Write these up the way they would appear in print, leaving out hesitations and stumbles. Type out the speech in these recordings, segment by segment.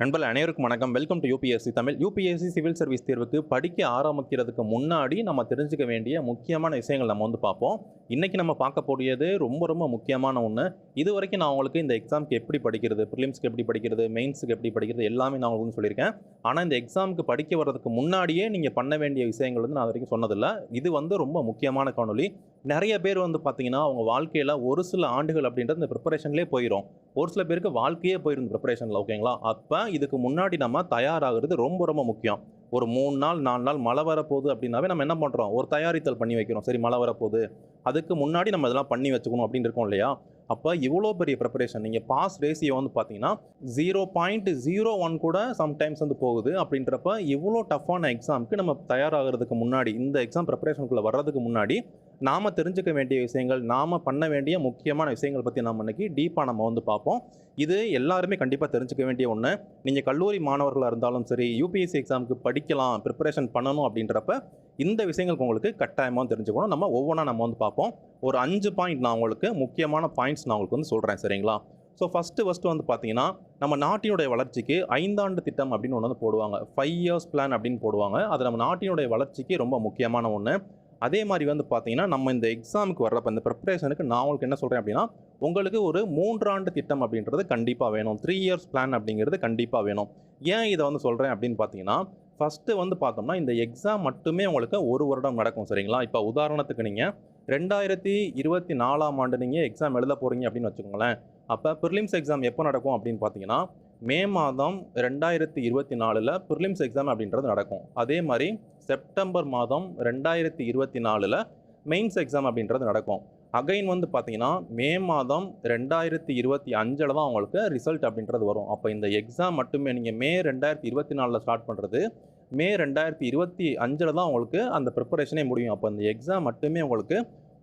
நண்பர்கள் அனைவருக்கும் வணக்கம். Welcome to UPSC Tamil. UPSC civil service தேர்வுக்கு படிக்க ஆரம்பிக்கிறதுக்கு முன்னாடி நம்ம தெரிஞ்சுக்க வேண்டிய முக்கியமான விஷயங்கள் நம்ம பார்ப்போம். இன்றைக்கி நம்ம பார்க்கக்கூடியது ரொம்ப முக்கியமான ஒன்று. இது வரைக்கும் நான் உங்களுக்கு இந்த எக்ஸாமுக்கு எப்படி படிக்கிறது, ப்ரிலிம்ஸ்க்கு எப்படி படிக்கிறது, மெயின்ஸுக்கு எப்படி படிக்கிறது எல்லாமே நான் உங்களுக்கு சொல்லியிருக்கேன். ஆனால் இந்த எக்ஸாமுக்கு படிக்க வர்றதுக்கு முன்னாடியே நீங்கள் பண்ண வேண்டிய விஷயங்கள் நான் வரைக்கும் சொன்னதில்லை. இது ரொம்ப முக்கியமான காணொலி. நிறைய பேர் பார்த்தீங்கன்னா அவங்க வாழ்க்கையில் ஒரு சில ஆண்டுகள் அப்படின்றது இந்த ப்ரிப்பரேஷன்லேயே போயிடும். ஒரு சில பேருக்கு வாழ்க்கையே போயிடும் ப்ரிப்பரேஷனில். ஓகேங்களா? அப்போ இதுக்கு முன்னாடி நம்ம தயாராகிறது ரொம்ப முக்கியம். ஒரு 3 நாள் 4 நாள் மழை வரப்போகுது அப்படின்னாவே நம்ம என்ன பண்ணுறோம், ஒரு தயாரித்தல் பண்ணி வைக்கிறோம். சரி, மழை வரப்போகுது, அதுக்கு முன்னாடி நம்ம இதெல்லாம் பண்ணி வச்சுக்கணும் அப்படின்னு இருக்கோம் இல்லையா? அப்போ இவ்வளோ பெரிய ப்ரிப்பரேஷன் நீங்கள் பாஸ் ரேஷியோ பார்த்தீங்கன்னா 0.01 கூட சம்டைம்ஸ் போகுது. அப்படின்றப்ப இவ்வளோ டஃப்பான எக்ஸாமுக்கு நம்ம தயாராகிறதுக்கு முன்னாடி, இந்த எக்ஸாம் ப்ரிப்பரேஷனுக்குள்ளே வர்றதுக்கு முன்னாடி நாம் தெரிஞ்சுக்க வேண்டிய விஷயங்கள், நாம் பண்ண வேண்டிய முக்கியமான விஷயங்கள் பற்றி நம்ம இன்றைக்கி டீப்பாக நம்ம பார்ப்போம். இது எல்லாருமே கண்டிப்பாக தெரிஞ்சுக்க வேண்டிய ஒன்று. நீங்கள் கல்லூரி மாணவர்களாக இருந்தாலும் சரி, யூபிஎஸ்சி எக்ஸாமுக்கு படிக்கலாம், ப்ரிப்பரேஷன் பண்ணணும் அப்படின்றப்ப இந்த விஷயங்களுக்கு உங்களுக்கு கட்டாயமாக தெரிஞ்சுக்கணும். நம்ம ஒவ்வொன்றா நம்ம பார்ப்போம். ஒரு 5 பாயிண்ட் நான் உங்களுக்கு முக்கியமான பாயிண்ட்ஸ் நான் உங்களுக்கு சொல்கிறேன். சரிங்களா? ஸோ ஃபஸ்ட்டு பார்த்தீங்கன்னா, நம்ம நாட்டினுடைய வளர்ச்சிக்கு 5 ஆண்டு திட்டம் அப்படின்னு ஒன்று போடுவாங்க. 5 இயர்ஸ் பிளான் அப்படின்னு போடுவாங்க. அது நம்ம நாட்டினுடைய வளர்ச்சிக்கு ரொம்ப முக்கியமான ஒன்று. அதே மாதிரி பார்த்தீங்கன்னா, நம்ம இந்த எக்ஸாமுக்கு வர்றப்ப இந்த ப்ரிப்பரேஷனுக்கு நான் உங்களுக்கு என்ன சொல்கிறேன் அப்படின்னா, உங்களுக்கு ஒரு 3 ஆண்டு திட்டம் அப்படின்றது கண்டிப்பாக வேணும். 3 இயர்ஸ் பிளான் அப்படிங்கிறது கண்டிப்பாக வேணும். ஏன் இதை சொல்கிறேன் அப்படின்னு பார்த்தீங்கன்னா, ஃபஸ்ட்டு பார்த்தோம்னா இந்த எக்ஸாம் மட்டுமே உங்களுக்கு 1 வருடம் நடக்கும். சரிங்களா? இப்போ உதாரணத்துக்கு நீங்கள் 2024ஆம் ஆண்டு நீங்கள் எக்ஸாம் எழுத போகிறீங்க அப்படின்னு வச்சுக்கோங்களேன். அப்போ ப்ரிலிம்ஸ் எக்ஸாம் எப்போ நடக்கும் அப்படின்னு பார்த்தீங்கன்னா, மே மாதம் 2024 ப்ரிலிம்ஸ் எக்ஸாம் அப்படின்றது நடக்கும். அதே மாதிரி செப்டம்பர் மாதம் 2024 மெயின்ஸ் எக்ஸாம் அப்படின்றது நடக்கும். அகைன் பார்த்தீங்கன்னா, மே மாதம் 2025 தான் உங்களுக்கு ரிசல்ட் அப்படின்றது வரும். அப்போ இந்த எக்ஸாம் மட்டுமே நீங்கள் மே 2024 ஸ்டார்ட் பண்ணுறது, மே 2025 தான் உங்களுக்கு அந்த ப்ரிப்பரேஷனே முடியும். அப்போ இந்த எக்ஸாம் மட்டுமே உங்களுக்கு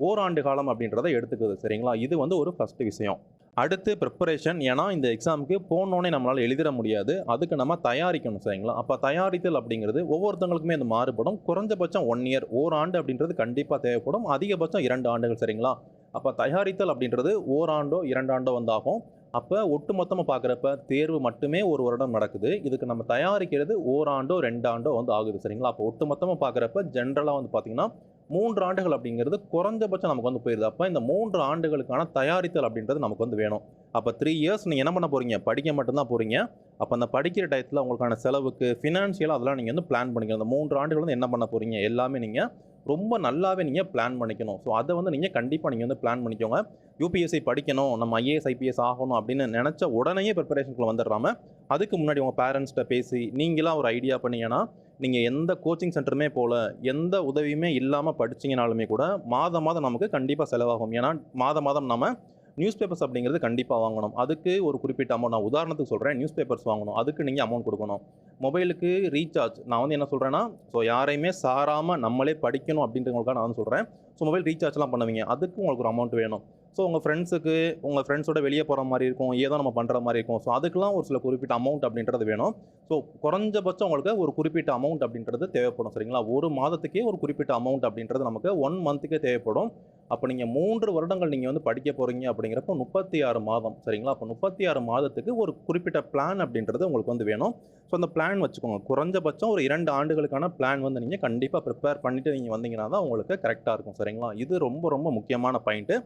ஓராண்டு காலம் அப்படின்றத எடுத்துக்குது. சரிங்களா? இது ஒரு ஃபஸ்ட்டு விஷயம். அடுத்து ப்ரிப்பரேஷன். ஏன்னா இந்த எக்ஸாமுக்கு போனோன்னே நம்மளால் எழுதிட முடியாது. அதுக்கு நம்ம தயாரிக்கணும். சரிங்களா? அப்போ தயாரித்தல் அப்படிங்கிறது ஒவ்வொருத்தவங்களுக்குமே அது மாறுபடும். குறைஞ்சபட்சம் 1 இயர், ஓராண்டு அப்படின்றது கண்டிப்பாக தேவைப்படும். அதிகபட்சம் 2 ஆண்டுகள். சரிங்களா? அப்போ தயாரித்தல் அப்படின்றது ஓராண்டோ 2 ஆண்டோ ஆகும். அப்போ ஒட்டு மொத்தமாக பார்க்குறப்ப தேர்வு மட்டுமே 1 வருடம் நடக்குது. இதுக்கு நம்ம தயாரிக்கிறது ஓராண்டோ 2 ஆண்டோ ஆகுது. சரிங்களா? அப்போ ஒட்டு மொத்தமாக பார்க்குறப்ப ஜென்ரலாக பார்த்தீங்கன்னா 3 ஆண்டுகள் அப்படிங்கிறது குறைஞ்சபட்சம் நமக்கு போயிடுது. அப்போ இந்த 3 ஆண்டுகளுக்கான தயாரித்தல் அப்படின்றது நமக்கு வேணும். அப்போ 3 இயர்ஸ் நீங்கள் என்ன பண்ண போகிறீங்க, படிக்க மட்டும்தான் போகிறீங்க. அப்போ அந்த படிக்கிற டயத்தில் உங்களுக்கான செலவுக்கு ஃபினான்ஷியலாக அதெல்லாம் நீங்கள் பிளான் பண்ணிக்கணும். அந்த 3 ஆண்டுகள் என்ன பண்ண போகிறீங்க எல்லாமே நீங்கள் ரொம்ப நல்லாவே நீங்கள் பிளான் பண்ணிக்கணும். ஸோ அதை நீங்கள் கண்டிப்பாக நீங்கள் பிளான் பண்ணிக்கோங்க. யூபிஎஸ்சி படிக்கணும், நம்ம ஐஏஎஸ் ஐபிஎஸ் ஆகணும் அப்படின்னு நினச்ச உடனேயே ப்ரிப்பரேஷனுக்குள்ள வந்துடுறாமல், அதுக்கு முன்னாடி உங்கள் பேரண்ட்ஸ்கிட்ட பேசி நீங்களாக ஒரு ஐடியா பண்ணிங்கன்னா, நீங்கள் எந்த கோச்சிங் சென்டருமே போல், எந்த உதவியுமே இல்லாமல் படிச்சிங்கனாலுமே கூட மாதம் நமக்கு கண்டிப்பாக செலவாகும். ஏன்னா மாதம் நம்ம நியூஸ் பேப்பர்ஸ் அப்படிங்கிறது கண்டிப்பாக வாங்கணும். அதுக்கு ஒரு குறிப்பிட்ட அமௌண்ட், நான் உதாரணத்துக்கு சொல்கிறேன், நியூஸ் பேப்பர்ஸ் வாங்கணும். அதுக்கு நீங்கள் அமௌண்ட் கொடுக்கணும். மொபைலுக்கு ரீசார்ஜ், நான் என்ன சொல்கிறேன்னா, ஸோ யாரையுமே சாராமல் நம்மளே படிக்கணும் அப்படின்றவங்களுக்காக நான் சொல்கிறேன். ஸோ மொபைல் ரீசார்ஜ்லாம் பண்ணுவீங்க, அதுக்கு உங்களுக்கு ஒரு அமௌண்ட் வேணும். ஸோ உங்கள் ஃப்ரெண்ட்ஸோட வெளியே போகிற மாதிரி இருக்கும், ஏதோ நம்ம பண்ணுற மாதிரி இருக்கும். ஸோ அதுக்கெலாம் ஒரு சில குறிப்பிட்ட அமௌண்ட் அப்படின்றது வேணும். ஸோ குறைஞ்சபட்சம் உங்களுக்கு ஒரு குறிப்பிட்ட அமௌண்ட் அப்படின்றது தேவைப்படும். சரிங்களா? ஒரு மாதத்துக்கே ஒரு குறிப்பிட்ட அமௌண்ட் அப்படின்றது நமக்கு 1 மந்த்துக்கே தேவைப்படும். அப்போ நீங்கள் 3 வருடங்கள் நீங்கள் படிக்க போகிறீங்க அப்படிங்கிறப்ப 36 மாதம். சரிங்களா? அப்போ 36 மாதத்துக்கு ஒரு குறிப்பிட்ட பிளான் அப்படின்றது உங்களுக்கு வேணும். ஸோ அந்த பிளான் வச்சுக்கோங்க. குறைஞ்சபட்சம் ஒரு 2 ஆண்டுகளுக்கான பிளான் நீங்கள் கண்டிப்பாக ப்ரிப்பேர் பண்ணிவிட்டு நீங்கள் வந்தீங்கன்னா தான் உங்களுக்கு கரெக்டாக இருக்கும். சரிங்களா? இது ரொம்ப முக்கியமான பாயிண்ட்டு.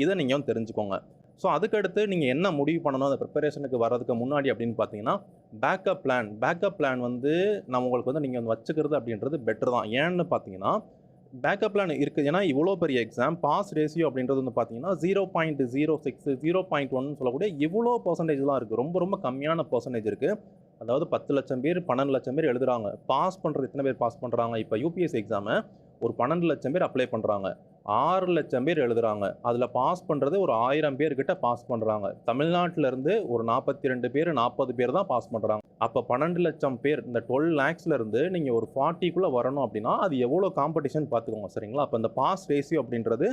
இதை நீங்கள் தெரிஞ்சுக்கோங்க. ஸோ அதுக்கடுத்து நீங்கள் என்ன முடிவு பண்ணணும் அந்த ப்ரிப்பரேஷனுக்கு வர்றதுக்கு முன்னாடி அப்படின்னு பார்த்தீங்கன்னா, பேக்கப் பிளான் நம்ம உங்களுக்கு நீங்கள் வச்சுக்கிறது அப்படின்றது பெட்டர் தான். ஏன்னு பார்த்தீங்கன்னா, பேக்கப் பிளான் இருக்குது. ஏன்னா இவ்வளோ பெரிய எக்ஸாம் பாஸ் ரேஷியோ அப்படின்றது பார்த்தீங்கன்னா 0.06 0.1 சொல்லக்கூடிய இவ்வளோ பர்சன்டேஜ்லாம் இருக்குது. ரொம்ப கம்மியான பர்சன்டேஜ் இருக்குது. அதாவது 10 லட்சம் பேர் 12 லட்சம் பேர் எழுதுகிறாங்க. பாஸ் பண்ணுறது எத்தனை பேர் பாஸ் பண்ணுறாங்க? இப்போ யூபிஎஸ்சி எக்ஸாமை ஒரு 12 லட்சம் பேர் அப்ளை பண்ணுறாங்க, 6 லட்சம் பேர் எழுதுகிறாங்க. அதில் பாஸ் பண்ணுறது ஒரு 1000 பேர்கிட்ட பாஸ் பண்ணுறாங்க. தமிழ்நாட்டிலேருந்து ஒரு 42 பேர் 40 பேர் தான் பாஸ் பண்ணுறாங்க. அப்போ 12 லட்சம் பேர், இந்த 12 லேக்ஸ்லேருந்து நீங்கள் ஒரு 40க்குள்ளே வரணும் அப்படின்னா அது எவ்வளோ காம்படிஷன் பார்த்துக்கோங்க. சரிங்களா? அப்போ இந்த பாஸ் ரேஷியோ அப்படின்றது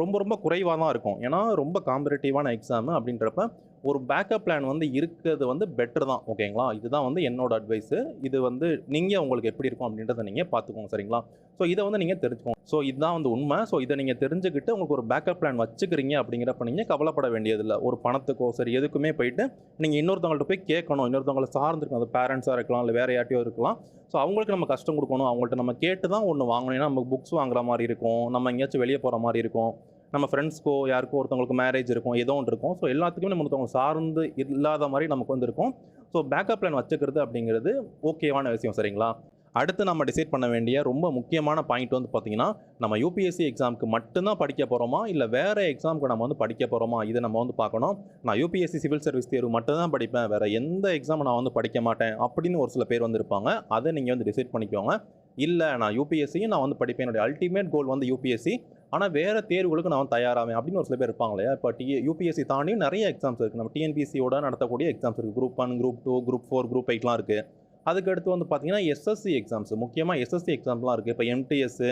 ரொம்ப குறைவாக தான் இருக்கும். ஏன்னா ரொம்ப காம்படிட்டிவான எக்ஸாமு அப்படின்றப்ப ஒரு பேக்கப் பிளான் வந்து இருக்கிறது வந்து பெட்டர் தான். ஓகேங்களா? இதுதான் வந்து என்னோட அட்வைஸு. இது வந்து நீங்க உங்களுக்கு எப்படி இருக்கும் அப்படின்றத நீங்க பார்த்துக்கோங்க. சரிங்களா? ஸோ இதை வந்து நீங்க தெரிஞ்சுக்கோங்க. ஸோ இதுதான் வந்து உண்மை. ஸோ இதை நீங்க தெரிஞ்சுக்கிட்டு உங்களுக்கு ஒரு பேக்கப் பிளான் வச்சுக்கிறீங்க அப்படிங்கிறப்ப நீங்க கவலைப்பட வேண்டியதில்லை. ஒரு பணத்துக்கோ சரி எதுக்குமே போயிட்டு நீங்க இன்னொருத்தவங்கள்ட்ட போய் கேட்கணும். இன்னொருத்தவங்களை சார்ந்திருக்கும். அது பேரண்ட்ஸாக இருக்கலாம், இல்லை வேற யார்ட்டையோ இருக்கலாம். ஸோ அவங்களுக்கு நம்ம கஷ்டம் கொடுக்கணும். அவங்கள்ட்ட நம்ம கேட்டு தான் ஒன்று வாங்கணும். ஏன்னா நமக்கு புக்ஸ் வாங்குற மாதிரி இருக்கும், நம்ம எங்கேயாச்சும் வெளியே போகிற மாதிரி இருக்கும், நம்ம ஃப்ரெண்ட்ஸ்க்கோ யாருக்கோ ஒருத்தவங்களுக்கு மேரேஜ் இருக்கும், ஏதோ ஒன்று இருக்கும். ஸோ எல்லாத்துக்குமே நம்ம ஒருத்தவங்க சார்ந்து இல்லாத மாதிரி நமக்கு வந்து இருக்கும். ஸோ பேக்கப் பிளான் வச்சுக்கிறது அப்படிங்கிறது ஓகேவான விஷயம். சரிங்களா? அடுத்து நம்ம டிசைட் பண்ண வேண்டிய ரொம்ப முக்கியமான பாயிண்ட் வந்து பார்த்தீங்கன்னா, நம்ம யூபிஎஸ்சி எக்ஸாமுக்கு மட்டும்தான் படிக்க போகிறோமா, இல்லை வேறு எக்ஸாமுக்கு நம்ம வந்து படிக்க போகிறோமா, இதை நம்ம வந்து பார்க்கணும். நான் யூபிஎஸ்சி சிவில் சர்வீஸ் தேர்வு மட்டும் தான் படிப்பேன், வேறு எந்த எக்ஸாம் நான் வந்து படிக்க மாட்டேன் அப்படின்னு ஒரு சில பேர் வந்து இருப்பாங்க. அதை நீங்கள் வந்து டிசைட் பண்ணிக்கோங்க. இல்லை நான் யூபிஎஸ்சியும் நான் வந்து படிப்பேன், என்னுடைய அல்டிமேட் கோல் வந்து யூபிஎஸ்சி, ஆனால் வேறு தேர்வுகளுக்கு நான் வந்து தயாராவேன் அப்படின்னு ஒரு சில பேர் இருப்பாங்க இல்லையா? இப்போ யூபிஎஸ்சி தாண்டியும் நிறைய எக்ஸாம்ஸ் இருக்குது. நம்ம டிஎன்பிசியோட நடத்தக்கூடிய எக்ஸாம்ஸ் இருக்குது. குரூப் 1, குரூப் 2, குரூப் 4, குரூப் 8லாம் இருக்குது. அதுக்கடுத்து வந்து பார்த்தீங்கன்னா எஸ்எஸ்சி எக்ஸாம்ஸ், முக்கியமாக எஸ்எஸ்சி எக்ஸாம்லாம் இருக்குது. இப்போ எம்டிஎஸ்,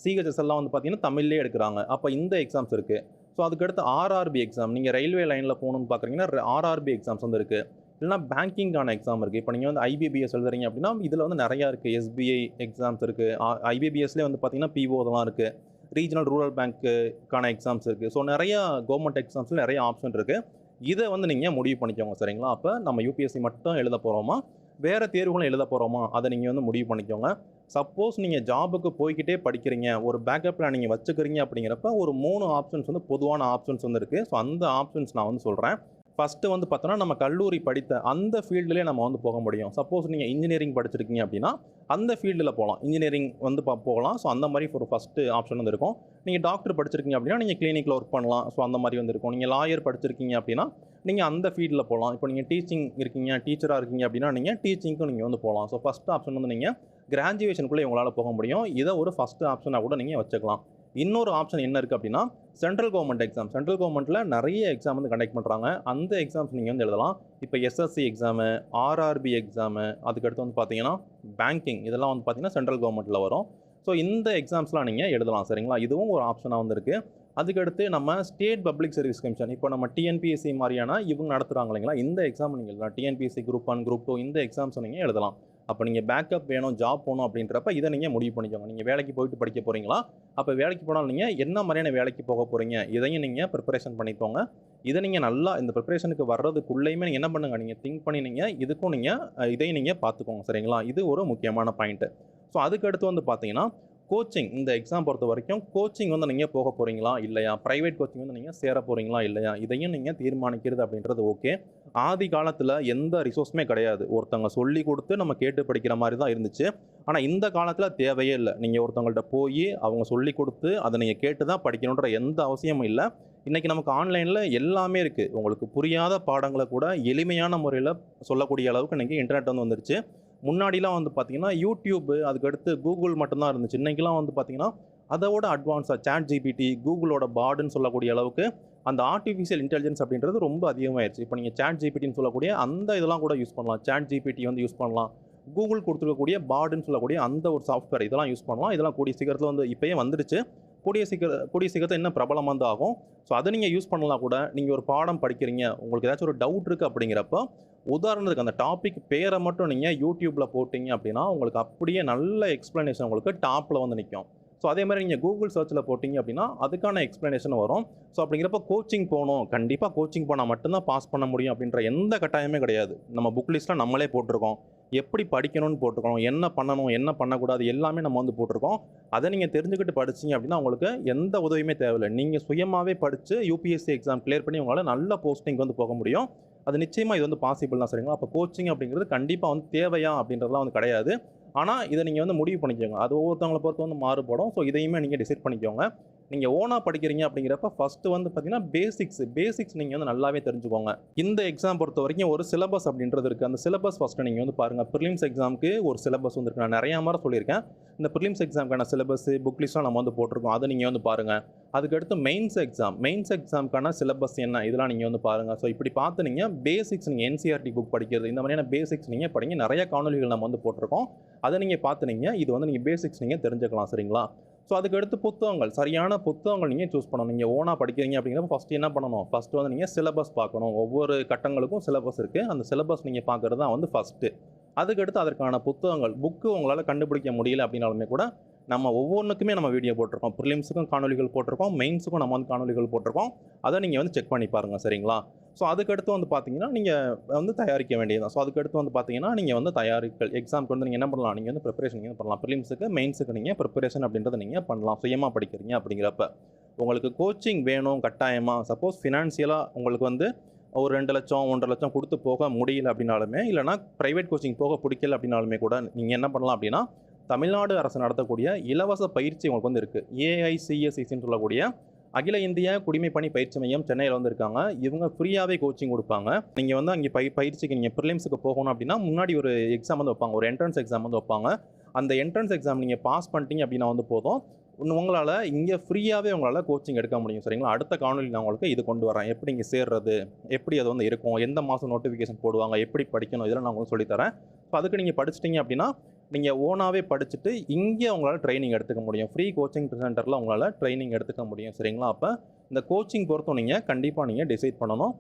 சிஹெச்எஸ் எல்லாம் வந்து பார்த்தீங்கன்னா தமிழ்லேயே எடுக்கிறாங்க. அப்போ இந்த எக்ஸாம்ஸ் இருக்குது. ஸோ அதுக்கடுத்து ஆர்ஆர்பி எக்ஸாம், நீங்கள் ரயில்வே லைனில் போகணுன்னு பார்க்குறீங்கன்னா ஆர்ஆர்பி எக்ஸாம்ஸ் வந்து இருக்குது. இல்லைனா பேங்கிங்கான எக்ஸாம் இருக்குது. இப்போ நீங்கள் வந்து ஐபிபிஎஸ் எழுதுறீங்க அப்படின்னா இதில் வந்து நிறையா இருக்குது. எஸ்பிஐ எக்ஸாம்ஸ் இருக்குது. ஐபிபிஎஸ்லேயே வந்து பார்த்தீங்கன்னா பிஓ இதெல்லாம் இருக்குது. ரீஜனல் ரூரல் பேங்க்குக்கான எக்ஸாம்ஸ் இருக்குது. ஸோ நிறையா கவர்மெண்ட் எக்ஸாம்ஸில் நிறைய ஆப்ஷன் இருக்குது. இதை வந்து நீங்கள் முடிவு பண்ணிக்கோங்க. சரிங்களா? அப்போ நம்ம யூபிஎஸ்சி மட்டும் எழுத போகிறோமா, வேறு தேர்வுகளும் எழுத போகிறோமா, அதை நீங்கள் வந்து முடிவு பண்ணிக்கோங்க. சப்போஸ் நீங்கள் ஜாபுக்கு போய்கிட்டே படிக்கிறீங்க, ஒரு பேக்கப்பில் நீங்கள் வச்சுக்கிறீங்க அப்படிங்கிறப்ப ஒரு 3 ஆப்ஷன்ஸ் வந்து பொதுவான ஆப்ஷன்ஸ் வந்து இருக்குது. ஸோ அந்த ஆப்ஷன்ஸ் நான் வந்து சொல்கிறேன். ஃபஸ்ட்டு வந்து பார்த்தோன்னா, நம்ம கல்லூரி படித்த அந்த ஃபீல்டுலேயே நம்ம வந்து போக முடியும். சப்போஸ் நீங்கள் இன்ஜினியரிங் படிச்சிருக்கீங்க அப்படின்னா அந்த ஃபீல்டில் போகலாம். இன்ஜினியரிங் வந்து போகலாம். ஸோ அந்த மாதிரி ஒரு ஃபஸ்ட்டு ஆப்ஷன் வந்து இருக்கும். நீங்கள் டாக்டர் படிச்சிருக்கீங்க அப்படின்னா நீங்கள் கிளினிக்கில் ஒர்க் பண்ணலாம். ஸோ அந்த மாதிரி வந்து இருக்கும். நீங்கள் லாயர் படிச்சிருக்கீங்க அப்படின்னா நீங்கள் அந்த ஃபீல்டில் போகலாம். இப்போ நீங்கள் டீச்சிங் இருக்கீங்க, டீச்சராக இருக்கீங்க அப்படின்னா நீங்கள் டீச்சிங்க்கும் நீங்கள் வந்து போகலாம். ஸோ ஃபஸ்ட்டு ஆப்ஷன் வந்து நீங்கள் கிராஜுவேஷனுக்குள்ளே உங்களால் போக முடியும். இதை ஒரு ஃபஸ்ட்டு ஆப்ஷனாக கூட நீங்கள் வச்சுக்கலாம். இன்னொரு ஆப்ஷன் என்ன இருக்குது அப்படின்னா சென்ட்ரல் கவர்மெண்ட் எக்ஸாம். சென்ட்ரல் கவர்மெண்ட்டில் நிறைய எக்ஸாம் வந்து கண்டக்ட் பண்ணுறாங்க. அந்த எக்ஸாம்ஸ் நீங்கள் வந்து எழுதலாம். இப்போ எஸ்எஸ்சி எக்ஸாமு, ஆர்ஆர்பி எக்ஸாமு, அதுக்கடுத்து வந்து பார்த்தீங்கன்னா பேங்கிங், இதெல்லாம் வந்து பார்த்தீங்கன்னா சென்ட்ரல் கவர்மெண்ட்டில் வரும். ஸோ இந்த எக்ஸாம்ஸ்லாம் நீங்கள் எழுதலாம். சரிங்களா? இதுவும் ஒரு ஆப்ஷனாக வந்து இருக்குது. அதுக்கடுத்து நம்ம ஸ்டேட் பப்ளிக் சர்வீஸ் கமிஷன், இப்போ நம்ம டிஎன்பிஎஸ்சி மாதிரியான இவங்க நடத்துகிறாங்க இல்லைங்களா, இந்த எக்ஸாம் நீங்கள் எழுதலாம். டிஎன்பிஎஸ்சி குரூப் 1, குரூப் 2 இந்த எக்ஸாம்ஸை நீங்கள் எழுதலாம். அப்போ நீங்கள் பேக்கப் வேணும், ஜாப் போகணும் அப்படின்றப்ப இதை நீங்கள் முடிவு பண்ணிக்கோங்க. நீங்கள் வேலைக்கு போயிட்டு படிக்க போகிறீங்களா, அப்போ வேலைக்கு போனாலும் நீங்கள் என்ன மாதிரியான வேலைக்கு போக போகிறீங்க, இதையும் நீங்கள் ப்ரிப்பரேஷன் பண்ணிக்கோங்க. இதை நீங்கள் நல்லா இந்த ப்ரிப்பரேஷனுக்கு வர்றதுக்குள்ளேயுமே நீங்கள் என்ன பண்ணுங்கள், நீங்கள் திங்க் பண்ணி நீங்கள் இதுக்கும் நீங்கள் இதையும் நீங்கள் பார்த்துக்கோங்க. சரிங்களா? இது ஒரு முக்கியமான பாயிண்ட்டு. ஸோ அதுக்கடுத்து வந்து பார்த்தீங்கன்னா கோச்சிங், இந்த எக்ஸாம் பொறுத்த வரைக்கும் கோச்சிங் வந்து நீங்கள் போக போகிறீங்களா இல்லையா, ப்ரைவேட் கோச்சிங் வந்து நீங்கள் சேர போகிறீங்களா இல்லையா, இதையும் நீங்கள் தீர்மானிக்கிறது அப்படின்றது ஓகே. ஆதி காலத்தில் எந்த ரிசோர்ஸுமே கிடையாது. ஒருத்தவங்க சொல்லி கொடுத்து நம்ம கேட்டு படிக்கிற மாதிரி தான் இருந்துச்சு. ஆனால் இந்த காலத்தில் தேவையே இல்லை. நீங்கள் ஒருத்தவங்கள்ட்ட போய் அவங்க சொல்லி கொடுத்து அதை நீங்கள் கேட்டு தான் படிக்கணுன்ற எந்த அவசியமும் இல்லை. இன்றைக்கி நமக்கு ஆன்லைனில் எல்லாமே இருக்குது. உங்களுக்கு புரியாத பாடங்களை கூட எளிமையான முறையில் சொல்லக்கூடிய அளவுக்கு இன்றைக்கி இன்டர்நெட் வந்து வந்துருச்சு. முன்னாடிலாம் வந்து பார்த்திங்கன்னா யூடியூப்பு, அதுக்கடுத்து கூகுள் மட்டும்தான் இருந்துச்சு. இன்றைக்கெலாம் வந்து பார்த்திங்கன்னா அதோட அட்வான்ஸாக சாட் ஜிபிடி, கூகுளோட பாடுன்னு சொல்லக்கூடிய அளவுக்கு அந்த ஆர்டிஃபிஷியல் இன்டெலிஜென்ஸ் அப்படின்றது ரொம்ப அதிகமாகிடுச்சு. இப்போ நீங்கள் சாட் ஜிபிடின்னு சொல்லக்கூடிய அந்த இதெல்லாம் கூட யூஸ் பண்ணலாம். சாட் ஜிபிடி வந்து யூஸ் பண்ணலாம். கூகுள் கொடுத்துருக்கக்கூடிய பாடுன்னு சொல்லக்கூடிய அந்த ஒரு சாஃப்ட்வேர் இதெல்லாம் யூஸ் பண்ணலாம். இதெல்லாம் கூடிய சீக்கிரத்தில் வந்து இப்போயே வந்துடுச்சு. கூடிய சீக்கிரத்தில் இன்னும் பிரபலமாக வந்து ஆகும். ஸோ அதை நீங்கள் யூஸ் பண்ணலாம். கூட நீங்கள் ஒரு பாடம் படிக்கிறீங்க, உங்களுக்கு ஏதாச்சும் ஒரு டவுட் இருக்குது அப்படிங்கிறப்ப உதாரணத்துக்கு அந்த டாபிக் பேரை மட்டும் நீங்கள் யூடியூப்பில் போட்டிங்க அப்படின்னா உங்களுக்கு அப்படியே நல்ல எக்ஸ்ப்ளனேஷன் உங்களுக்கு டாப்பில் வந்து நிற்கும். ஸோ அதே மாதிரி நீங்கள் கூகுள் சர்ச்சில் போட்டிங்க அப்படின்னா அதுக்கான எக்ஸ்ப்ளனேஷன் வரும். ஸோ அப்படிங்கிறப்ப கோச்சிங் போகணும், கண்டிப்பாக கோச்சிங் போனால் மட்டும்தான் பாஸ் பண்ண முடியும் அப்படின்ற எந்த கட்டாயமே கிடையாது. நம்ம புக் லிஸ்ட்டில் நம்மளே போட்டிருக்கோம். எப்படி படிக்கணும்னு போட்டிருக்கோம், என்ன பண்ணணும் என்ன பண்ணக்கூடாது எல்லாமே நம்ம வந்து போட்டிருக்கோம். அதை நீங்கள் தெரிஞ்சுக்கிட்டு படிச்சிங்க அப்படின்னா உங்களுக்கு எந்த உதவியுமே தேவையில்லை. நீங்கள் சுயமாகவே படித்து யூபிஎஸ்சி எக்ஸாம் கிளியர் பண்ணி உங்களால் நல்ல போஸ்டிங் வந்து போக முடியும். அது நிச்சயமாக இது வந்து பாசிபிள் தான். சரிங்களா? அப்போ கோச்சிங் அப்படிங்கிறது கண்டிப்பாக வந்து தேவையா அப்படின்றதுலாம் வந்து கிடையாது. ஆனால் இதை நீங்கள் வந்து முடிவு பண்ணிக்கோங்க. அது ஒவ்வொருத்தவங்களை பொறுத்து வந்து மாறுபடும். ஸோ இதையுமே நீங்கள் டிசைட் பண்ணிக்கோங்க. நீங்கள் ஓனாக படிக்கிறீங்க அப்படிங்கிறப்ப ஃபஸ்ட்டு வந்து பார்த்தீங்கன்னா பேசிக்ஸ் நீங்கள் வந்து நல்லாவே தெரிஞ்சுக்கோங்க. இந்த எக்ஸாம் பொறுத்த வரைக்கும் ஒரு சிலபஸ் அப்படின்றது இருக்குது. அந்த சிலபஸ் ஃபஸ்ட்டு நீங்கள் வந்து பாருங்கள். ப்ரிலிம்ஸ் எக்ஸாமுக்கு ஒரு சிலபஸ் வந்துருக்கு. நான் நிறையா முறை சொல்லியிருக்கேன். இந்த ப்ரிலிம்ஸ் எக்ஸாமுக்கான சிலபஸ் புக் லிஸ்ட்லாம் நம்ம வந்து போட்டிருக்கோம். அதை நீங்கள் வந்து பாருங்கள். அதுக்கடுத்து மெயின்ஸ் எக்ஸாமுக்கான சிலபஸ் என்ன இதெல்லாம் நீங்கள் வந்து பாருங்கள். ஸோ இப்படி பார்த்து நீங்கள் பேசிக்ஸ், நீங்கள் NCERT புக் படிக்கிறது இந்த மாதிரியான பேசிக்ஸ் நீங்கள் படிங்க. நிறைய காணொலிகள் நம்ம வந்து போட்டிருக்கோம். அதை நீங்கள் பார்த்து இது வந்து நீங்கள் பேசிக்ஸ் நீங்கள் தெரிஞ்சுக்கலாம். சரிங்களா? ஸோ அதுக்கடுத்து புத்தகங்கள், சரியான புத்தகங்கள் நீங்கள் சூஸ் பண்ணணும். நீங்கள் ஓனாக படிக்கிறீங்க அப்படிங்கிறப்ப ஃபஸ்ட்டு என்ன பண்ணணும், ஃபஸ்ட்டு வந்து நீங்கள் சிலபஸ் பார்க்கணும். ஒவ்வொரு கட்டங்களுக்கும் சிலபஸ் இருக்குது. அந்த சிலபஸ் நீங்கள் பார்க்குறது தான் வந்து ஃபஸ்ட்டு. அதுக்கடுத்து அதற்கான புத்தகங்கள், புக்கு உங்களால் கண்டுபிடிக்க முடியல அப்படின்னாலுமே கூட நம்ம ஒவ்வொன்றுக்குமே நம்ம வீடியோ போட்டிருக்கோம். ப்ரிலிம்ஸுக்கும் காணொலிகள் போட்டிருக்கோம், மெயின்ஸுக்கும் நம்ம வந்து காணொலிகள் போட்டிருக்கோம். அதை நீங்கள் வந்து செக் பண்ணி பாருங்கள், சரிங்களா? ஸோ அதுக்கடுத்து வந்து பார்த்தீங்கன்னா நீங்கள் வந்து தயாரிக்க வேண்டியது தான். ஸோ அதுக்கடுத்து வந்து பார்த்தீங்கன்னா நீங்கள் வந்து தயாரிக்கல் எக்ஸாமுக்கு வந்து நீங்கள் என்ன பண்ணலாம், நீங்கள் வந்து ப்ரிப்பரேஷன் நீங்கள் பண்ணலாம். ப்ரிலிம்ஸுக்கு மெயின்ஸுக்கு நீங்கள் ப்ரிப்பரேஷன் அப்படின்றத நீங்கள் பண்ணலாம். சுயமாக படிக்கிறீங்க அப்படிங்கிறப்ப உங்களுக்கு கோச்சிங் வேணும் கட்டாயமாக. சப்போஸ் ஃபினான்ஷியலாக உங்களுக்கு வந்து ஒரு 2 லட்சம் 1.5 லட்சம் கொடுத்து போக முடியல அப்படின்னாலுமே, இல்லைனா ப்ரைவேட் கோச்சிங் போக பிடிக்கல அப்படின்னாலுமே கூட நீங்கள் என்ன பண்ணலாம் அப்படின்னா, தமிழ்நாடு அரசு நடத்தக்கூடிய இலவச பயிற்சி உங்களுக்கு வந்து இருக்குது. AICSECன்னு சொல்லக்கூடிய அகில இந்திய குடிமைப்பணி பயிற்சி மையம் சென்னையில் வந்து இருக்காங்க. இவங்க ஃப்ரீயாகவே கோச்சிங் கொடுப்பாங்க. நீங்கள் வந்து அங்கே பயிற்சிக்கு நீங்கள் ப்ரிலிம்ஸுக்கு போகணும் அப்படின்னா முன்னாடி ஒரு எக்ஸாம் வந்து வைப்பாங்க, ஒரு என்ட்ரன்ஸ் எக்ஸாம் வந்து வைப்பாங்க. அந்த என்ட்ரன்ஸ் எக்ஸாம் நீங்கள் பாஸ் பண்ணிட்டீங்க அப்படின்னா வந்து போதும், உங்களால் இங்கே ஃப்ரீயாகவே உங்களால் கோச்சிங் எடுக்க முடியும், சரிங்களா? அடுத்த காணொலி நான் உங்களுக்கு இது கொண்டு வரேன். எப்படி இங்கே சேர்றது, எப்படி அது வந்து இருக்கும், எந்த மாதம் நோட்டிஃபிகேஷன் போடுவாங்க, எப்படி படிக்கணும், இதெல்லாம் நான் உங்களுக்கு சொல்லித்தரேன். ஸோ அதுக்கு நீங்கள் படிச்சிட்டிங்க அப்படின்னா நீங்கள் ஓனாகவே படிச்சுட்டு இங்கே உங்களால் ட்ரைனிங் எடுத்துக்க முடியும். ஃப்ரீ கோச்சிங் சென்டரில் உங்களால் ட்ரைனிங் எடுத்துக்க முடியும், சரிங்களா? அப்போ இந்த கோச்சிங் பொறுத்தும் நீங்கள் கண்டிப்பாக நீங்கள் டிசைட் பண்ணணும்.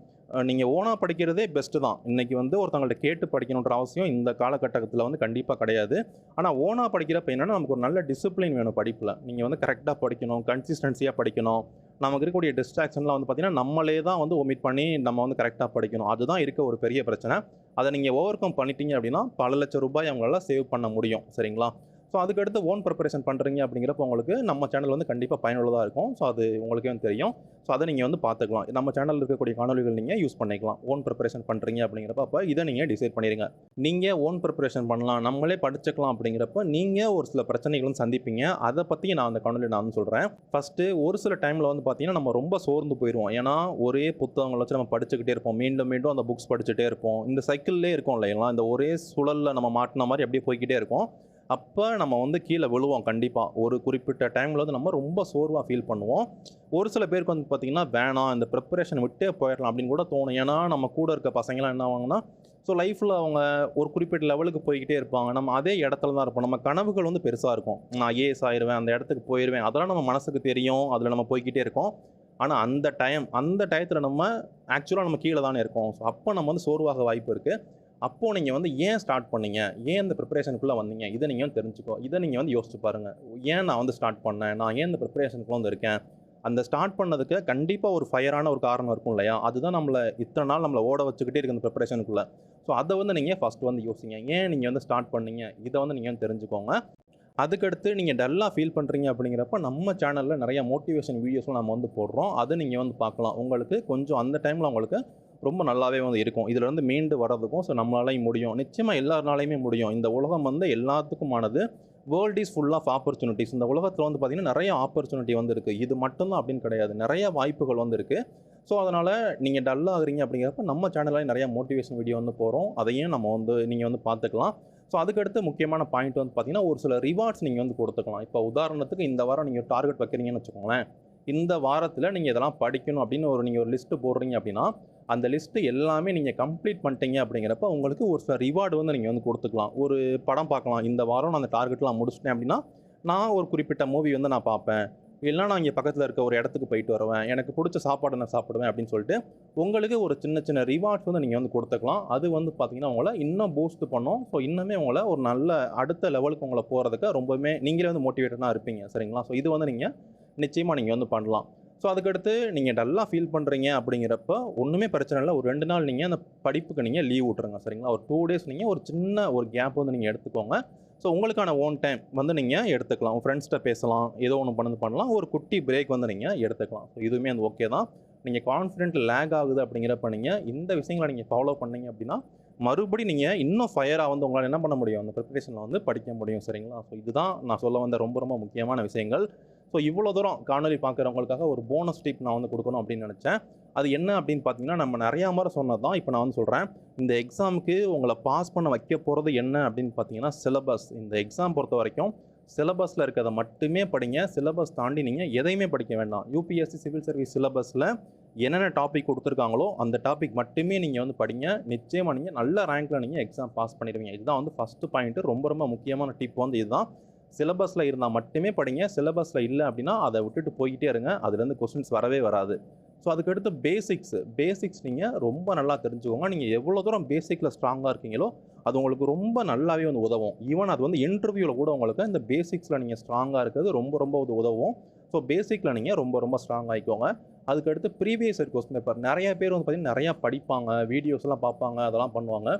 நீங்கள் ஓனாக படிக்கிறதே பெஸ்ட்டு தான். இன்றைக்கி வந்து ஒருத்தவங்கள்ட்ட கேட்டு படிக்கணுன்ற அவசியம் இந்த காலகட்டத்தில் வந்து கண்டிப்பாக கிடையாது. ஆனால் ஓனாக படிக்கிறப்ப என்னென்னா நமக்கு ஒரு நல்ல டிசிப்ளின் வேணும் படிப்பில். நீங்கள் வந்து கரெக்டாக படிக்கணும், கன்சிஸ்டன்சியாக படிக்கணும். நமக்கு இருக்கக்கூடிய டிஸ்ட்ராக்ஷன்லாம் வந்து பார்த்திங்கன்னா நம்மளே தான் வந்து ஒமிட் பண்ணி நம்ம வந்து கரெக்டாக படிக்கணும். அதுதான் இருக்க ஒரு பெரிய பிரச்சனை. அதை நீங்கள் ஓவர் கம் பண்ணிட்டீங்க அப்படின்னா பல லட்சம் ரூபாய் அவங்களால சேவ் பண்ண முடியும், சரிங்களா? ஸோ அதுக்கடுத்து ஓன் ப்ரிப்பரேஷன் பண்ணுறீங்க அப்படிங்கிறப்ப உங்களுக்கு நம்ம சேனல் வந்து கண்டிப்பாக பயனுள்ளதாக இருக்கும். ஸோ அது உங்களுக்கே வந்து தெரியும். ஸோ அதை நீங்கள் வந்து பார்த்துக்கலாம். நம்ம சேனலில் இருக்கக்கூடிய காணொலிகள் நீங்கள் யூஸ் பண்ணிக்கலாம். ஓன் ப்ரிப்பரேஷன் பண்ணுறீங்க அப்படிங்கிறப்ப அப்போ இதை நீங்கள் டிசைட் பண்ணிடுங்க. நீங்கள் ஓன் ப்ரிப்பரேஷன் பண்ணலாம், நம்மளே படிச்சுக்கலாம் அப்படிங்கிறப்ப நீங்கள் ஒரு சில பிரச்சனைகளும் சந்திப்பீங்க. அதை பற்றி நான் அந்த காணொலி நான் வந்து சொல்கிறேன். ஃபஸ்ட்டு ஒரு சில டைமில் வந்து பார்த்திங்கன்னா நம்ம ரொம்ப சோர்ந்து போயிடுவோம். ஏன்னா ஒரே புத்தகங்களை வச்சு நம்ம படிச்சுக்கிட்டே இருப்போம். மீண்டும் மீண்டும் அந்த புக்ஸ் படிச்சுட்டே இருப்போம். இந்த சைக்கிள்லே இருக்கும் இல்லைங்களா? இந்த ஒரே சுழலில் நம்ம மாட்டின மாதிரி அப்படியே போய்கிட்டே இருக்கும். அப்போ நம்ம வந்து கீழே விழுவோம். கண்டிப்பாக ஒரு குறிப்பிட்ட டைமில் வந்து நம்ம ரொம்ப சோர்வாக ஃபீல் பண்ணுவோம். ஒரு சில பேருக்கு வந்து பார்த்திங்கன்னா வேணாம், இந்த ப்ரிப்பரேஷன் விட்டே போயிடலாம் அப்படின்னு கூட தோணும். ஏன்னா நம்ம கூட இருக்க பசங்களாம் என்ன ஆவாங்கன்னா, ஸோ லைஃப்பில் அவங்க ஒரு குறிப்பிட்ட லெவலுக்கு போய்கிட்டே இருப்பாங்க. நம்ம அதே இடத்துல தான் இருப்போம். நம்ம கனவுகள் வந்து பெருசாக இருக்கும். நான் ஐஏஎஸ் ஆயிடுவேன், அந்த இடத்துக்கு போயிடுவேன், அதெல்லாம் நம்ம மனசுக்கு தெரியும். அதில் நம்ம போய்கிட்டே இருக்கோம். ஆனால் அந்த டயத்தில் நம்ம ஆக்சுவலாக நம்ம கீழே தானே இருக்கோம். ஸோ அப்போ நம்ம வந்து சோர்வாக வாய்ப்பு இருக்குது. அப்போது நீங்கள் வந்து ஏன் ஸ்டார்ட் பண்ணீங்க, ஏன் இந்த ப்ரிப்பரேஷனுக்குள்ளே வந்தீங்க, இதை நீங்கள் வந்து தெரிஞ்சுக்கோ. இதை நீங்கள் வந்து யோசிச்சு பாருங்கள். ஏன் நான் வந்து ஸ்டார்ட் பண்ணேன், நான் ஏன் இந்த ப்ரிப்பரேஷனுக்குள்ளே வந்து இருக்கேன். அந்த ஸ்டார்ட் பண்ணதுக்கு கண்டிப்பாக ஒரு ஃபயரான ஒரு காரணம் இருக்கும் இல்லையா? அதுதான் நம்மளை இத்தனை நாள் நம்மளை ஓட வச்சுக்கிட்டே இருக்குது இந்த ப்ரிப்பரேஷனுக்குள்ளே. ஸோ அதை வந்து நீங்கள் ஃபஸ்ட்டு வந்து யோசிங்க. ஏன் நீங்கள் வந்து ஸ்டார்ட் பண்ணீங்க, இதை வந்து நீங்கள் வந்து தெரிஞ்சுக்கோங்க. அதுக்கடுத்து நீங்கள் டல்லாக ஃபீல் பண்ணுறீங்க அப்படிங்கிறப்ப நம்ம சேனலில் நிறைய மோட்டிவேஷன் வீடியோஸும் நம்ம வந்து போடுறோம். அதை நீங்கள் வந்து பார்க்கலாம். உங்களுக்கு கொஞ்சம் அந்த டைமில் உங்களுக்கு ரொம்ப நல்லாவே வந்து இருக்கும். இதிலேருந்து மீண்டு வர்றதுக்கும் ஸோ நம்மளாலையும் முடியும். நிச்சயமாக எல்லாருனாலையுமே முடியும். இந்த உலகம் வந்து எல்லாத்துக்குமானது. World is full of opportunities. இந்த உலகத்தில் வந்து பார்த்திங்கன்னா நிறைய ஆப்பர்ச்சுனிட்டி வந்து இருக்குது. இது மட்டும்தான் அப்படின்னு கிடையாது, நிறைய வாய்ப்புகள் வந்து இருக்குது. ஸோ அதனால் நீங்கள் டல்லாகிறீங்க அப்படிங்கிறப்ப நம்ம சேனலில் நிறைய மோட்டிவேஷன் வீடியோ வந்து போகிறோம். அதையும் நம்ம வந்து நீங்கள் வந்து பார்த்துக்கலாம். ஸோ அதுக்கடுத்து முக்கியமான பாயிண்ட் வந்து பார்த்திங்கன்னா ஒரு சில ரிவார்ட்ஸ் நீங்கள் வந்து கொடுத்துக்கலாம். இப்போ உதாரணத்துக்கு இந்த வாரம் நீங்கள் டார்கெட் வைக்கிறீங்கன்னு வச்சுக்கோங்களேன். இந்த வாரத்தில் நீங்கள் இதெல்லாம் படிக்கணும் அப்படின்னு நீங்கள் ஒரு லிஸ்ட்டு போடுறீங்க அப்படின்னா அந்த லிஸ்ட்டு எல்லாமே நீங்கள் கம்ப்ளீட் பண்ணிட்டீங்க அப்படிங்கிறப்ப உங்களுக்கு ஒரு சில ரிவார்டு வந்து நீங்கள் வந்து கொடுத்துக்கலாம். ஒரு படம் பார்க்கலாம். இந்த வாரம் நான் அந்த டார்கெட்லாம் முடிச்சிட்டேன் அப்படின்னா நான் ஒரு குறிப்பிட்ட மூவி வந்து நான் பார்ப்பேன், இல்லைனா நான் இங்கே பக்கத்தில் இருக்க ஒரு இடத்துக்கு போயிட்டு வருவேன், எனக்கு பிடிச்ச சாப்பாடு நான் சாப்பிடுவேன் அப்படின்னு சொல்லிட்டு உங்களுக்கு ஒரு சின்ன சின்ன ரிவார்ட்ஸ் வந்து நீங்கள் வந்து கொடுத்துக்கலாம். அது வந்து பார்த்திங்கன்னா உங்களை இன்னும் பூஸ்ட் பண்ணும். ஸோ இன்னுமே உங்களை ஒரு நல்ல அடுத்த லெவலுக்கு உங்களை போகிறதுக்கு ரொம்பவுமே நீங்களே வந்து மோட்டிவேட்டடாக இருப்பீங்க, சரிங்களா? ஸோ இது வந்து நீங்கள் நிச்சயமாக நீங்கள் வந்து பண்ணலாம். ஸோ அதுக்கடுத்து நீங்கள் டல்லாக ஃபீல் பண்ணுறீங்க அப்படிங்கிறப்ப ஒன்றுமே பிரச்சனை இல்லை. ஒரு 2 நாள் நீங்கள் அந்த படிப்புக்கு நீங்கள் லீவ் விட்ருங்க, சரிங்களா? ஒரு 2 டேஸ் நீங்கள் ஒரு சின்ன ஒரு கேப் வந்து நீங்கள் எடுத்துக்கோங்க. ஸோ உங்களுக்கான ஓன் டைம் வந்து நீங்கள் எடுத்துக்கலாம். உங்கள் ஃப்ரெண்ட்ஸ்கிட்ட பேசலாம், ஏதோ ஒன்று பண்ணலாம். ஒரு குட்டி பிரேக் வந்து நீங்கள் எடுத்துக்கலாம். ஸோ இதுவுமே அந்த ஓகே தான். நீங்கள் கான்ஃபிடென்ட் லேக் ஆகுது அப்படிங்கிறப்ப நீங்கள் இந்த விஷயங்களை நீங்கள் ஃபாலோ பண்ணீங்க அப்படின்னா மறுபடி நீங்கள் இன்னும் ஃபயராக வந்து உங்களால் என்ன பண்ண முடியும், அந்த ப்ரிப்பரேஷனில் வந்து படிக்க முடியும், சரிங்களா? ஸோ இதுதான் நான் சொல்ல வந்த ரொம்ப ரொம்ப முக்கியமான விஷயங்கள். ஸோ இவ்வளோ தூரம் காணொலி பார்க்குறவங்களுக்காக ஒரு போனஸ் டிப் நான் வந்து கொடுக்கணும் அப்படின்னு நினச்சேன். அது என்ன அப்படின்னு பார்த்தீங்கன்னா நம்ம நிறையா முறை சொன்னது தான் இப்போ நான் வந்து சொல்கிறேன். இந்த எக்ஸாமுக்கு உங்களை பாஸ் பண்ண வைக்க போகிறது என்ன அப்படின்னு பார்த்தீங்கன்னா சிலபஸ். இந்த எக்ஸாம் பொறுத்த வரைக்கும் சிலபஸில் இருக்கிறத மட்டுமே படிங்க. சிலபஸ் தாண்டி நீங்கள் எதையுமே படிக்க வேண்டாம். யூபிஎஸ்சி சிவில் சர்வீஸ் சிலபஸில் என்னென்ன டாபிக் கொடுத்துருக்காங்களோ அந்த டாபிக் மட்டுமே நீங்கள் வந்து படிங்க. நிச்சயமாக நீங்கள் நல்ல ரேங்க்கில் நீங்கள் எக்ஸாம் பாஸ் பண்ணிடுவீங்க. இதுதான் வந்து ஃபஸ்ட்டு பாயிண்ட்டு. ரொம்ப ரொம்ப முக்கியமான டிப் வந்து இதுதான். சிலபஸில் இருந்தால் மட்டுமே படிங்க. சிலபஸில் இல்லை அப்படின்னா அதை விட்டுட்டு போய்கிட்டே இருங்க. அதுலேருந்து கொஸ்டின்ஸ் வரவே வராது. ஸோ அதுக்கடுத்து பேசிக்ஸ் நீங்கள் ரொம்ப நல்லா தெரிஞ்சுக்கோங்க. நீங்கள் எவ்வளோ தூரம் பேசிக்கில் ஸ்ட்ராங்காக இருக்கீங்களோ அது உங்களுக்கு ரொம்ப நல்லாவே வந்து உதவும். ஈவன் அது வந்து இன்டர்வியூவில் கூட உங்களுக்கு இந்த பேசிக்ஸில் நீங்கள் ஸ்ட்ராங்காக இருக்கிறது ரொம்ப உதவும். ஸோ பேசிக்கில் நீங்கள் ரொம்ப ஸ்ட்ராங் ஆகிக்கோங்க. அதுக்கடுத்து ப்ரீவியஸ் இயர் கொஸ்டின் பேப்பர் நிறைய பேர் வந்து பார்த்திங்கன்னா நிறையா படிப்பாங்க, வீடியோஸ்லாம் பார்ப்பாங்க, அதெல்லாம் பண்ணுவாங்க.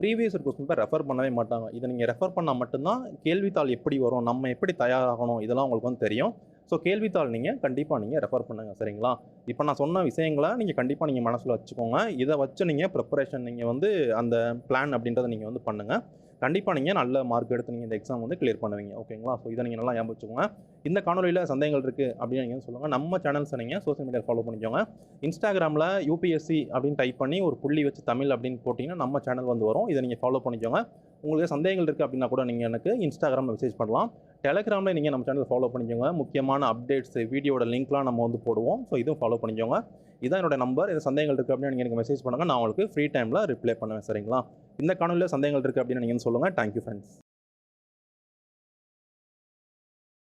Previous year question paper refer பண்ணவே மாட்டாங்க. இதை நீங்கள் ரெஃபர் பண்ணால் மட்டும்தான் கேள்வித்தாள் எப்படி வரும், நம்ம எப்படி தயாராகணும், இதெல்லாம் உங்களுக்கு வந்து தெரியும். ஸோ கேள்வித்தாள் நீங்கள் கண்டிப்பாக ரெஃபர் பண்ணுங்கள். சரிங்களா? இப்போ நான் சொன்ன விஷயங்களை நீங்கள் கண்டிப்பாக மனசில் வச்சுக்கோங்க. இதை வச்சு நீங்கள் ப்ரிப்பரேஷன் நீங்கள் வந்து அந்த பிளான் அப்படின்றத நீங்கள் வந்து பண்ணுங்கள். கண்டிப்பாக நீங்கள் நல்ல மார்க் எடுத்து நீங்கள் இந்த எக்ஸாம் வந்து கிளியர் பண்ணுவீங்க. ஓகேங்களா? ஸோ இதை நீங்கள் நல்லா ஞாபகம் வச்சுக்கோங்க. இந்த காணொலியில் சந்தேகங்கள் இருக்குது அப்படின்னு நீங்கள் சொல்லுங்கள். நம்ம சேனல்ஸை நீங்கள் சோஷியல் மீடியா ஃபாலோ பண்ணிக்கோங்க. இன்ஸ்டாகிராமில் UPSC அப்படின்னு டைப் பண்ணி ஒரு புள்ளி வச்சு தமிழ் அப்படின்னு போட்டிங்கன்னா நம்ம சேனல் வந்து வரும். இதை நீங்கள் ஃபாலோ பண்ணிக்கோங்க. உங்களுக்கு சந்தேகங்கள் இருக்குது அப்படின்னா கூட நீங்கள் எனக்கு இன்ஸ்டாகிராமில் மெசேஜ் பண்ணலாம். டெலகிராமில் நீங்கள் நம்ம சேனல் ஃபாலோ பண்ணிக்கோங்க. முக்கியமான அப்டேட்ஸ், வீடியோட லிங்க்லாம் நம்ம வந்து போடுவோம். ஸோ இதுவும் ஃபாலோ பண்ணிக்கோங்க. இதான் என்னோட நம்பர். இது சந்தேகங்கள் இருக்குது அப்படின்னு நீங்கள் எனக்கு மெசேஜ் பண்ணுங்கள். நான் உங்களுக்கு ஃப்ரீ டைமில் ரிப்ளை பண்ணுவேன். சரிங்களா? இந்த காணொலியில் சந்தேகங்கள் இருக்குது அப்படின்னு நீங்கள் சொல்லுங்கள். Thank you friends.